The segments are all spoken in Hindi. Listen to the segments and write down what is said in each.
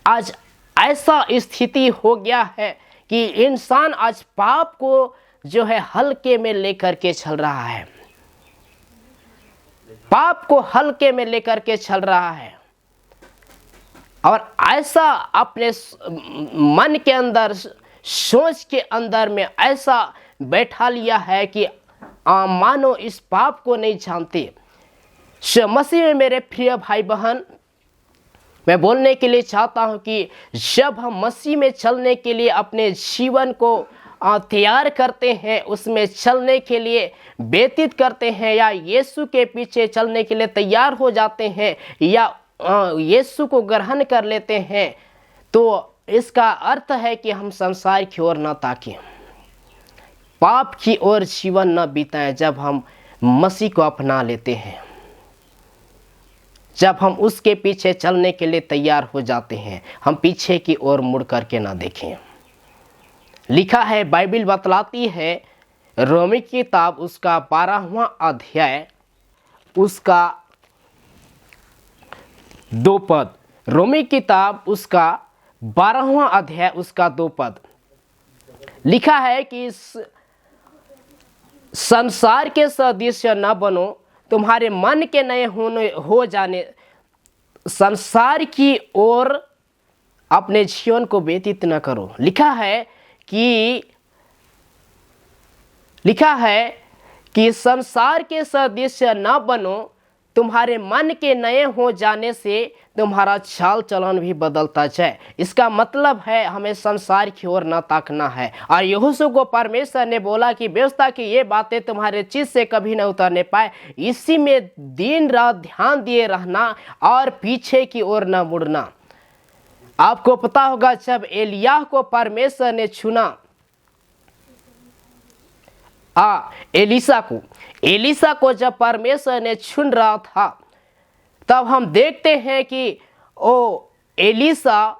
आज ऐसा स्थिति हो गया है कि इंसान आज पाप को जो है हल्के में लेकर के चल रहा है, पाप को हल्के में लेकर के चल रहा है और ऐसा अपने मन के अंदर, सोच के अंदर में ऐसा बैठा लिया है कि मानो इस पाप को नहीं जानते। मसीह में मेरे प्रिय भाई बहन, मैं बोलने के लिए चाहता हूं कि जब हम मसीह में चलने के लिए अपने जीवन को तैयार करते हैं, उसमें चलने के लिए व्यतीत करते हैं या यीशु के पीछे चलने के लिए तैयार हो जाते हैं या यीशु को ग्रहण कर लेते हैं, तो इसका अर्थ है कि हम संसार की ओर न ताकें, पाप की ओर जीवन न बिताएं। जब हम मसीह को अपना लेते हैं, जब हम उसके पीछे चलने के लिए तैयार हो जाते हैं, हम पीछे की ओर मुड़ करके ना देखें। लिखा है, बाइबल बतलाती है, रोमी की किताब उसका 12वां अध्याय उसका 2 पद, रोमी की किताब उसका 12वां अध्याय उसका 2 पद लिखा है कि इस संसार के सदृश्य न बनो, तुम्हारे मन के नए हो जाने, संसार की ओर अपने जीवन को व्यतीत न करो। लिखा है कि संसार के सदृश्य न बनो, तुम्हारे मन के नए हो जाने से तुम्हारा चाल चलन भी बदलता जाए। इसका मतलब है हमें संसार की ओर न ताकना है। और यहोशू को परमेश्वर ने बोला कि व्यवस्था की ये बातें तुम्हारे चित्त से कभी न उतरने पाए, इसी में दिन रात ध्यान दिए रहना और पीछे की ओर न मुड़ना। आपको पता होगा, जब एलिय्याह को परमेश्वर ने चुना, एलीसा को जब परमेश्वर ने चुन रहा था, तब हम देखते हैं कि एलीसा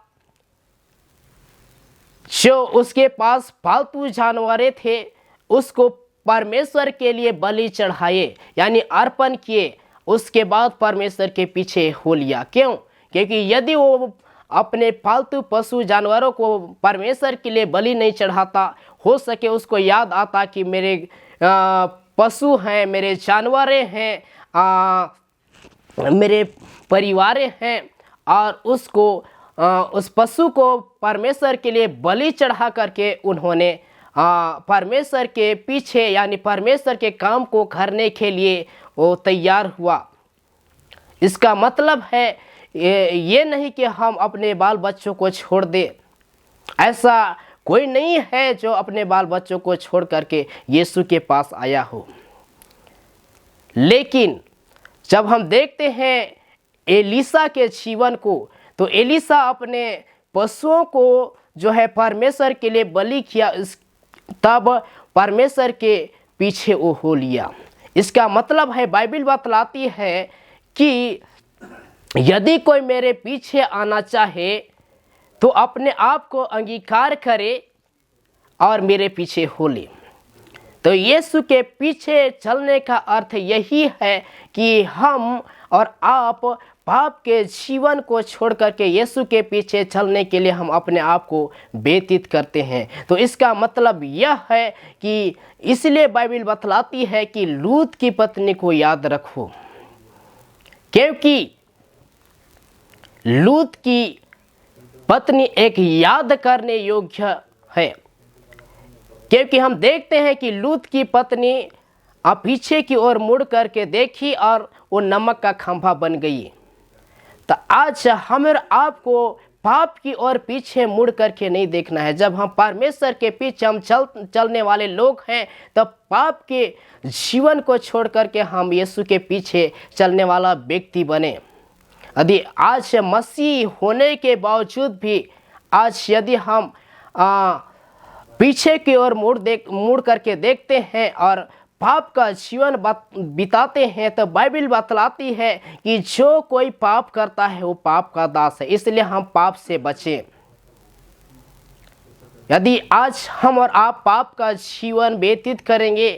जो उसके पास पालतू जानवरें थे, उसको परमेश्वर के लिए बलि चढ़ाए यानी अर्पण किए। उसके बाद परमेश्वर के पीछे हो लिया। क्यों? क्योंकि यदि वो अपने पालतू पशु जानवरों को परमेश्वर के लिए बलि नहीं चढ़ाता, हो सके उसको याद आता कि मेरे पशु हैं, मेरे जानवरें हैं, मेरे परिवार हैं, और उसको उस पशु को परमेश्वर के लिए बलि चढ़ा करके उन्होंने परमेश्वर के पीछे यानी परमेश्वर के काम को करने के लिए वो तैयार हुआ। इसका मतलब है ये नहीं कि हम अपने बाल बच्चों को छोड़ दें। ऐसा कोई नहीं है जो अपने बाल बच्चों को छोड़ करके यीशु के पास आया हो। लेकिन जब हम देखते हैं एलीसा के जीवन को, तो एलीसा अपने पशुओं को जो है परमेश्वर के लिए बलि किया, तब परमेश्वर के पीछे वो हो लिया। इसका मतलब है, बाइबल बतलाती है कि यदि कोई मेरे पीछे आना चाहे तो अपने आप को अंगीकार करे और मेरे पीछे हो ले। तो यीशु के पीछे चलने का अर्थ यही है कि हम और आप पाप के जीवन को छोड़ करके यीशु के पीछे चलने के लिए हम अपने आप को व्यतीत करते हैं। तो इसका मतलब यह है कि इसलिए बाइबल बतलाती है कि लूत की पत्नी को याद रखो, क्योंकि लूत की पत्नी एक याद करने योग्य है। क्योंकि हम देखते हैं कि लूत की पत्नी पीछे की ओर मुड़ करके देखी और वो नमक का खंभा बन गई। तो आज हम और आपको पाप की ओर पीछे मुड़ करके नहीं देखना है। जब हम परमेश्वर के पीछे हम चलने वाले लोग हैं, तब पाप के जीवन को छोड़ करके हम यीशु के पीछे चलने वाला व्यक्ति बने। यदि आज मसीह होने के बावजूद भी आज यदि हम पीछे की ओर मुड़ करके देखते हैं और पाप का जीवन बिताते हैं, तो बाइबल बतलाती है कि जो कोई पाप करता है वो पाप का दास है। इसलिए हम पाप से बचें। यदि आज हम और आप पाप का जीवन व्यतीत करेंगे,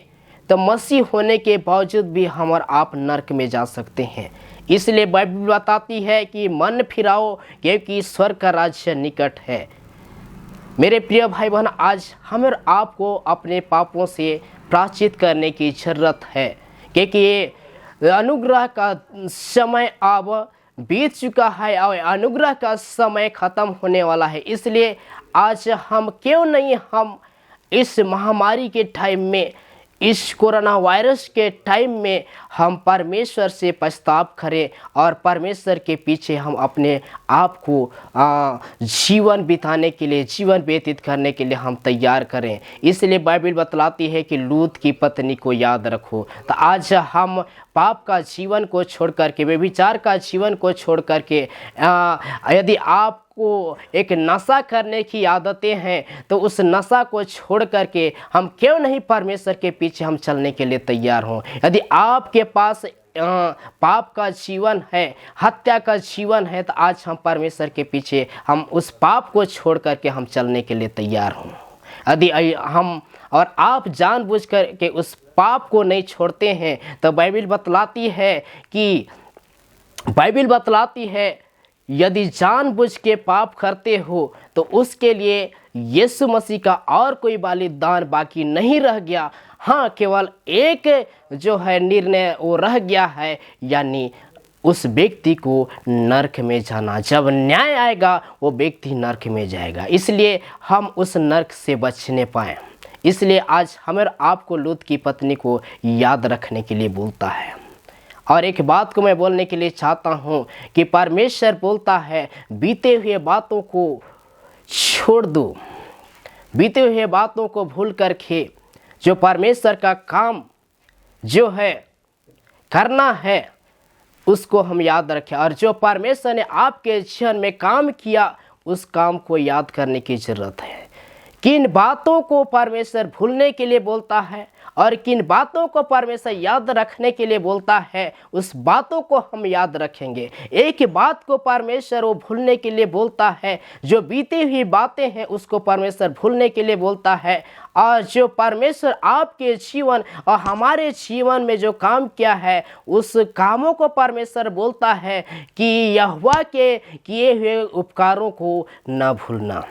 तो मसीह होने के बावजूद भी हम और आप नरक में जा सकते हैं। इसलिए बाइबल बताती है कि मन फिराओ क्योंकि ईश्वर का राज्य निकट है। मेरे प्रिय भाई बहन, आज हम और आपको अपने पापों से प्रायश्चित करने की ज़रूरत है, क्योंकि ये अनुग्रह का समय अब बीत चुका है और अनुग्रह का समय ख़त्म होने वाला है। इसलिए आज हम क्यों नहीं हम इस महामारी के टाइम में, इस कोरोना वायरस के टाइम में हम परमेश्वर से पछताव करें और परमेश्वर के पीछे हम अपने आप को जीवन बिताने के लिए, जीवन व्यतीत करने के लिए हम तैयार करें। इसलिए बाइबल बतलाती है कि लूत की पत्नी को याद रखो। तो आज हम पाप का जीवन को छोड़ करके, व्यभिचार का जीवन को छोड़ करके, यदि आप को एक नशा करने की आदतें हैं तो उस नशा को छोड़ करके हम क्यों नहीं परमेश्वर के पीछे हम चलने के लिए तैयार हों। यदि आपके पास पाप का जीवन है, हत्या का जीवन है, तो आज हम परमेश्वर के पीछे हम उस पाप को छोड़ करके हम चलने के लिए तैयार हों। यदि हम और आप जानबूझ करके उस पाप को नहीं छोड़ते हैं तो बाइबल बतलाती है यदि जानबूझ के पाप करते हो तो उसके लिए यीशु मसीह का और कोई बलिदान बाकी नहीं रह गया। हाँ, केवल एक जो है निर्णय वो रह गया है, यानी उस व्यक्ति को नरक में जाना। जब न्याय आएगा वो व्यक्ति नरक में जाएगा। इसलिए हम उस नरक से बचने पाएँ। इसलिए आज हमें आपको लूत की पत्नी को याद रखने के लिए बोलता है। और एक बात को मैं बोलने के लिए चाहता हूँ कि परमेश्वर बोलता है बीते हुए बातों को छोड़ दो, बीते हुए बातों को भूल करके जो परमेश्वर का काम जो है करना है उसको हम याद रखें। और जो परमेश्वर ने आपके जीवन में काम किया उस काम को याद करने की ज़रूरत है। किन बातों को परमेश्वर भूलने के लिए बोलता है और किन बातों को परमेश्वर याद रखने के लिए बोलता है, उस बातों को हम याद रखेंगे। एक बात को परमेश्वर वो भूलने के लिए बोलता है, जो बीती हुई बातें हैं उसको परमेश्वर भूलने के लिए बोलता है। और जो परमेश्वर आपके जीवन और हमारे जीवन में जो काम किया है उस कामों को परमेश्वर बोलता है कि यहोवा के किए हुए उपकारों को न भूलना।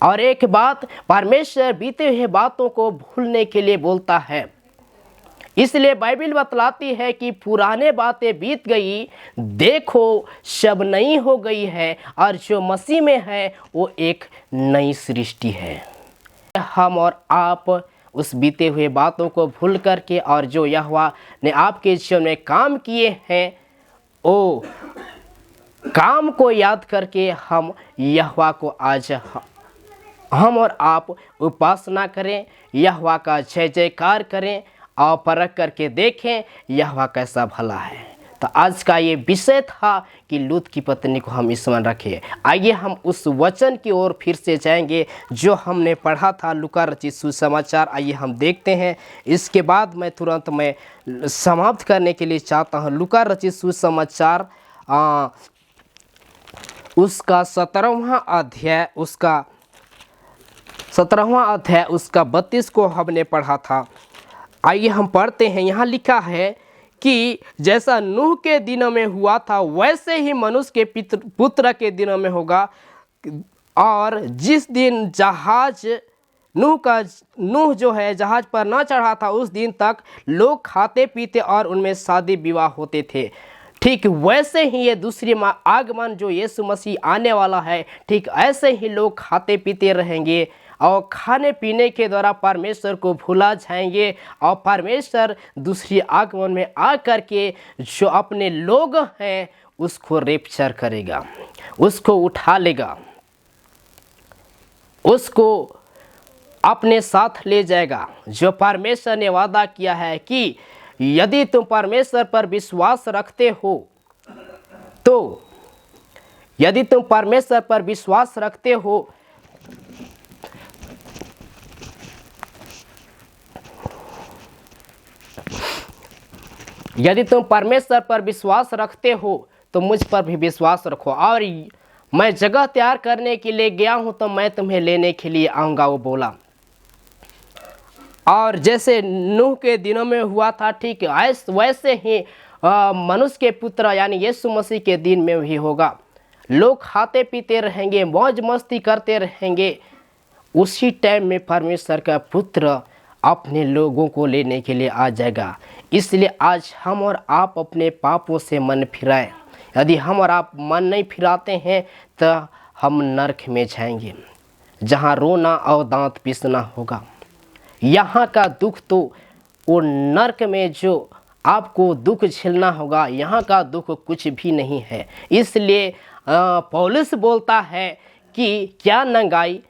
और एक बात, परमेश्वर बीते हुए बातों को भूलने के लिए बोलता है। इसलिए बाइबल बतलाती है कि पुराने बातें बीत गई, देखो सब नई हो गई है, और जो मसीह में है वो एक नई सृष्टि है। हम और आप उस बीते हुए बातों को भूल करके और जो यहोवा ने आपके जीवन में काम किए हैं वो काम को याद करके हम यहोवा को आज हम और आप उपासना करें, यहोवा का जय जयकार करें और परख करके देखें यहोवा कैसा भला है। तो आज का ये विषय था कि लूत की पत्नी को हम स्मरण रखें। आइए हम उस वचन की ओर फिर से जाएंगे जो हमने पढ़ा था, लूका रचित सुसमाचार। आइए हम देखते हैं। इसके बाद मैं तुरंत समाप्त करने के लिए चाहता हूँ। लूका रचित सुसमाचार उसका 17वां अध्याय उसका 32 को हमने पढ़ा था। आइए हम पढ़ते हैं। यहाँ लिखा है कि जैसा नूह के दिनों में हुआ था वैसे ही मनुष्य के पुत्र के दिनों में होगा। और जिस दिन नूह जो है जहाज पर न चढ़ा था उस दिन तक लोग खाते पीते और उनमें शादी विवाह होते थे। ठीक वैसे ही ये दूसरी आगमन जो यीशु मसीह आने वाला है, ठीक ऐसे ही लोग खाते पीते रहेंगे और खाने पीने के द्वारा परमेश्वर को भुला जाएंगे। और परमेश्वर दूसरी आगमन में आकर के जो अपने लोग हैं उसको रेप्चर करेगा, उसको उठा लेगा, उसको अपने साथ ले जाएगा। जो परमेश्वर ने वादा किया है कि यदि तुम परमेश्वर पर विश्वास रखते हो तो यदि तुम परमेश्वर पर विश्वास रखते हो यदि तुम परमेश्वर पर विश्वास रखते हो तो मुझ पर भी विश्वास रखो। और मैं जगह तैयार करने के लिए गया हूं तो मैं तुम्हें लेने के लिए आऊँगा, वो बोला। और जैसे नूह के दिनों में हुआ था ठीक वैसे ही मनुष्य के पुत्र यानी यीशु मसीह के दिन में भी होगा। लोग खाते पीते रहेंगे, मौज मस्ती करते रहेंगे। उसी टाइम में परमेश्वर का पुत्र अपने लोगों को लेने के लिए आ जाएगा। इसलिए आज हम और आप अपने पापों से मन फिराएं। यदि हम और आप मन नहीं फिराते हैं तो हम नरक में जाएंगे, जहाँ रोना और दांत पीसना होगा। यहाँ का दुख तो वो नरक में जो आपको दुख झेलना होगा, यहाँ का दुख कुछ भी नहीं है। इसलिए पौलुस बोलता है कि क्या नंगाई,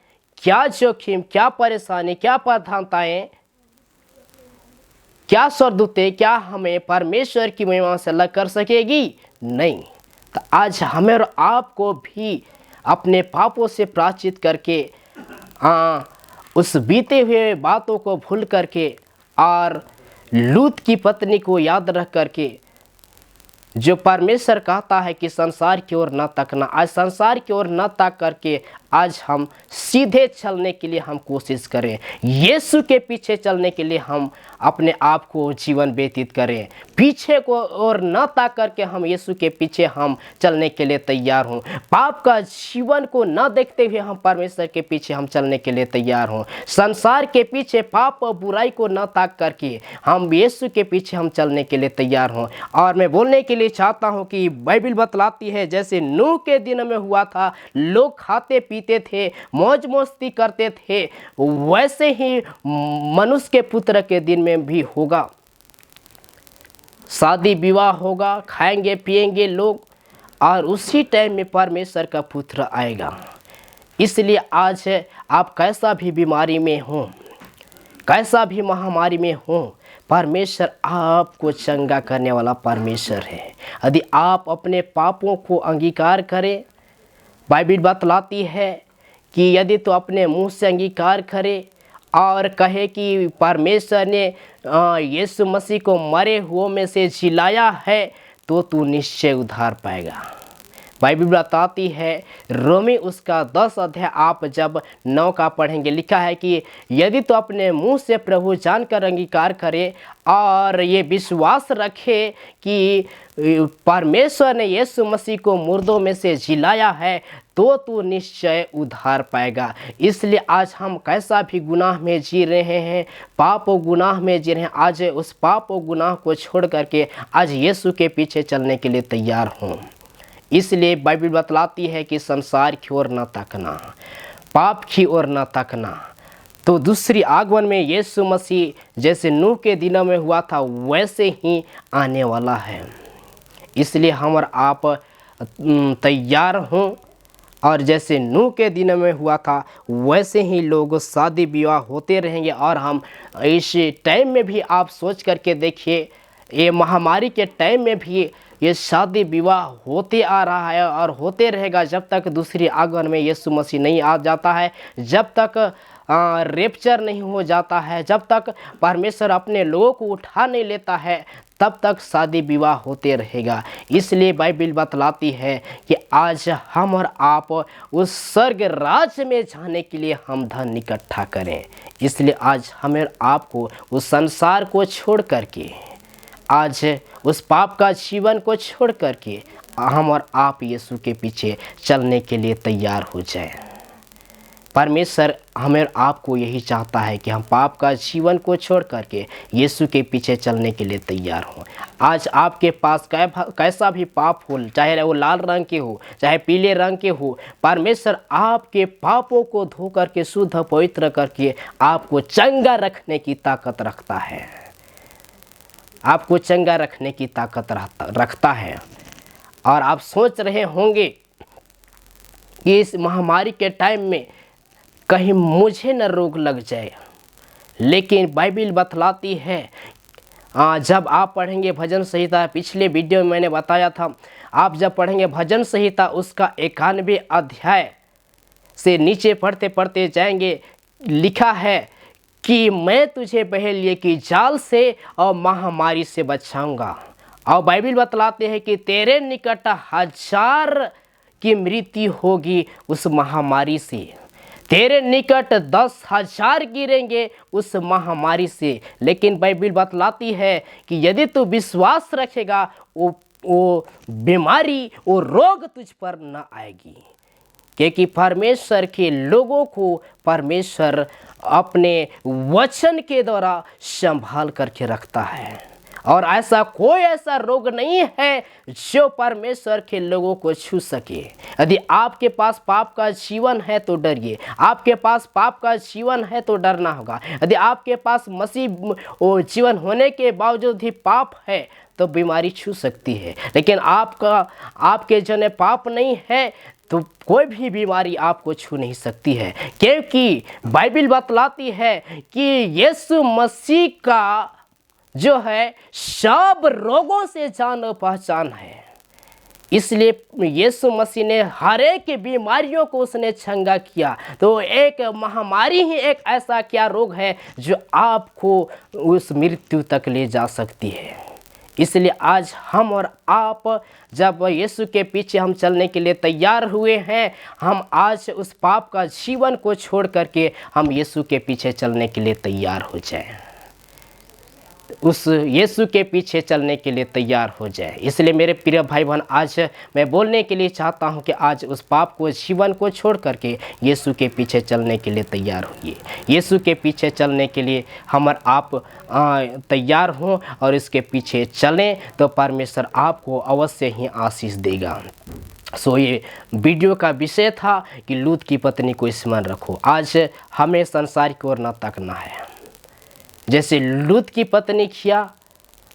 क्या जोखिम, क्या परेशानी, क्या प्रधानताएं, क्या स्वर्गदूतें, क्या हमें परमेश्वर की महिमा से अलग कर सकेगी? नहीं। तो आज हमें और आपको भी अपने पापों से प्रायश्चित करके उस बीते हुए बातों को भूल करके और लूत की पत्नी को याद रख करके, जो परमेश्वर कहता है कि संसार की ओर न तकना, आज संसार की ओर न ताक करके आज हम सीधे चलने के लिए हम कोशिश करें। यीशु के पीछे चलने के लिए हम अपने आप को जीवन व्यतीत करें। पीछे को और न ताक करके हम यीशु के पीछे हम चलने के लिए तैयार हों। पाप का जीवन को न देखते हुए हम परमेश्वर के पीछे हम चलने के लिए तैयार हों। संसार के पीछे पाप और बुराई को न ताक करके हम यीशु के पीछे हम चलने के लिए तैयार हों। और मैं बोलने के लिए चाहता हूँ कि बाइबल बतलाती है जैसे नूह के दिन में हुआ था, लोग खाते पीते थे, मौज मस्ती करते थे, वैसे ही मनुष्य के पुत्र के दिन में भी होगा। शादी विवाह होगा, खाएंगे पिएंगे लोग, और उसी टाइम में परमेश्वर का पुत्र आएगा। इसलिए आज आप कैसा भी बीमारी में हो, कैसा भी महामारी में हो, परमेश्वर आपको चंगा करने वाला परमेश्वर है। यदि आप अपने पापों को अंगीकार करें, बाइबल बतलाती है कि यदि तो अपने मुंह से अंगीकार करे और कहे कि परमेश्वर ने यीशु मसीह को मरे हुओं में से जिलाया है, तो तू निश्चय उद्धार पाएगा। बाइबल बताती है रोमी उसका 10 अध्याय आप जब 9 का पढ़ेंगे, लिखा है कि यदि तो अपने मुंह से प्रभु जानकर अंगीकार करे और ये विश्वास रखे कि परमेश्वर ने यीशु मसीह को मुर्दों में से जिलाया है, तो तू निश्चय उद्धार पाएगा। इसलिए आज हम कैसा भी गुनाह में जी रहे हैं, पाप और गुनाह में जी रहे हैं, आज उस पाप और गुनाह को छोड़ करके आज यीशु के पीछे चलने के लिए तैयार हों। इसलिए बाइबल बतलाती है कि संसार की ओर न तकना, पाप की ओर न तकना। तो दूसरी आगमन में यीशु मसीह जैसे नूह के दिनों में हुआ था वैसे ही आने वाला है। इसलिए हम और आप तैयार हों, और जैसे नूह के दिनों में हुआ था वैसे ही लोग शादी विवाह होते रहेंगे। और हम इस टाइम में भी आप सोच करके देखिए, ये महामारी के टाइम में भी ये शादी विवाह होते आ रहा है और होते रहेगा जब तक दूसरी आगमन में यीशु मसीह नहीं आ जाता है, जब तक रेप्चर नहीं हो जाता है, जब तक परमेश्वर अपने लोगों को उठा नहीं लेता है, तब तक शादी विवाह होते रहेगा। इसलिए बाइबल बतलाती है कि आज हम और आप उस स्वर्ग राज्य में जाने के लिए हम धन इकट्ठा करें। इसलिए आज हमें आपको उस संसार को छोड़ करके, आज उस पाप का जीवन को छोड़ करके हम और आप यीशु के पीछे चलने के लिए तैयार हो जाएं। परमेश्वर हमें और आपको यही चाहता है कि हम पाप का जीवन को छोड़ करके यीशु के पीछे चलने के लिए तैयार हों। आज आपके पास कैसा भी पाप हो, चाहे वो लाल रंग के हो, चाहे पीले रंग के हो, परमेश्वर आपके पापों को धो करके शुद्ध पवित्र करके आपको चंगा रखने की ताकत रखता है, आपको चंगा रखने की ताकत रखता है। और आप सोच रहे होंगे कि इस महामारी के टाइम में कहीं मुझे न रोग लग जाए, लेकिन बाइबल बतलाती है, जब आप पढ़ेंगे भजन संहिता, पिछले वीडियो में मैंने बताया था, आप जब पढ़ेंगे भजन संहिता उसका 91 अध्याय से नीचे पढ़ते पढ़ते जाएंगे, लिखा है कि मैं तुझे बहेलिए की जाल से और महामारी से बचाऊंगा। और बाइबल बतलाते हैं कि तेरे निकट 1000 की मृत्यु होगी उस महामारी से, तेरे निकट 10,000 गिरेंगे उस महामारी से, लेकिन बाइबिल बतलाती है कि यदि तू विश्वास रखेगा वो बीमारी, वो रोग तुझ पर न आएगी, क्योंकि परमेश्वर के लोगों को परमेश्वर अपने वचन के द्वारा संभाल करके रखता है। और ऐसा रोग नहीं है जो परमेश्वर के लोगों को छू सके। यदि आपके पास पाप का जीवन है तो डरिए, आपके पास पाप का जीवन है तो डरना होगा। यदि आपके पास मसीह जीवन होने के बावजूद ही पाप है तो बीमारी छू सकती है, लेकिन आपके जने पाप नहीं है तो कोई भी बीमारी आपको छू नहीं सकती है, क्योंकि बाइबिल बतलाती है कि यीशु मसीह का जो है सब रोगों से जान और पहचान है। इसलिए यीशु मसीह ने हर एक बीमारियों को उसने छंगा किया। तो एक महामारी ही एक ऐसा क्या रोग है जो आपको उस मृत्यु तक ले जा सकती है। इसलिए आज हम और आप जब यीशु के पीछे हम चलने के लिए तैयार हुए हैं, हम आज उस पाप का जीवन को छोड़ करके हम यीशु के पीछे चलने के लिए तैयार हो जाएं, उस यीशु के पीछे चलने के लिए तैयार हो जाए। इसलिए मेरे प्रिय भाई बहन, आज मैं बोलने के लिए चाहता हूं कि आज उस पाप को जीवन को छोड़ करके यीशु के पीछे चलने के लिए तैयार होइए। यीशु के पीछे चलने के लिए हम और आप तैयार हों और इसके पीछे चलें तो परमेश्वर आपको अवश्य ही आशीष देगा। सो ये वीडियो का विषय था कि लूत की पत्नी को स्मरण रखो। आज हमें संसार की ओर न तकना है, जैसे लूत की पत्नी किया,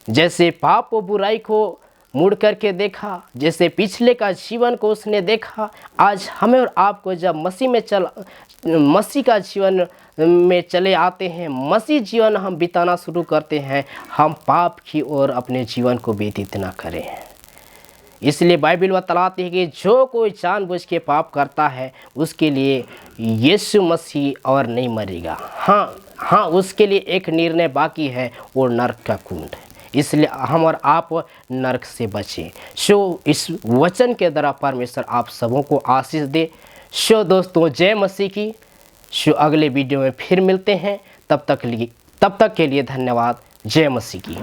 जैसे पाप और बुराई को मुड़ करके देखा, जैसे पिछले का जीवन को उसने देखा। आज हमें और आपको जब मसीह का जीवन में चले आते हैं, मसीह जीवन हम बिताना शुरू करते हैं, हम पाप की ओर अपने जीवन को व्यतीत न करें। इसलिए बाइबिल बतलाती है कि जो कोई जानबूझ के पाप करता है उसके लिए यीशु मसीह और नहीं मरेगा। हाँ, उसके लिए एक निर्णय बाकी है, वो नरक का कुंड। इसलिए हम और आप नरक से बचें। सो इस वचन के द्वारा परमेश्वर आप सबों को आशीष दे। सो दोस्तों, जय मसीह की। सो अगले वीडियो में फिर मिलते हैं, तब तक के लिए धन्यवाद। जय मसीह की।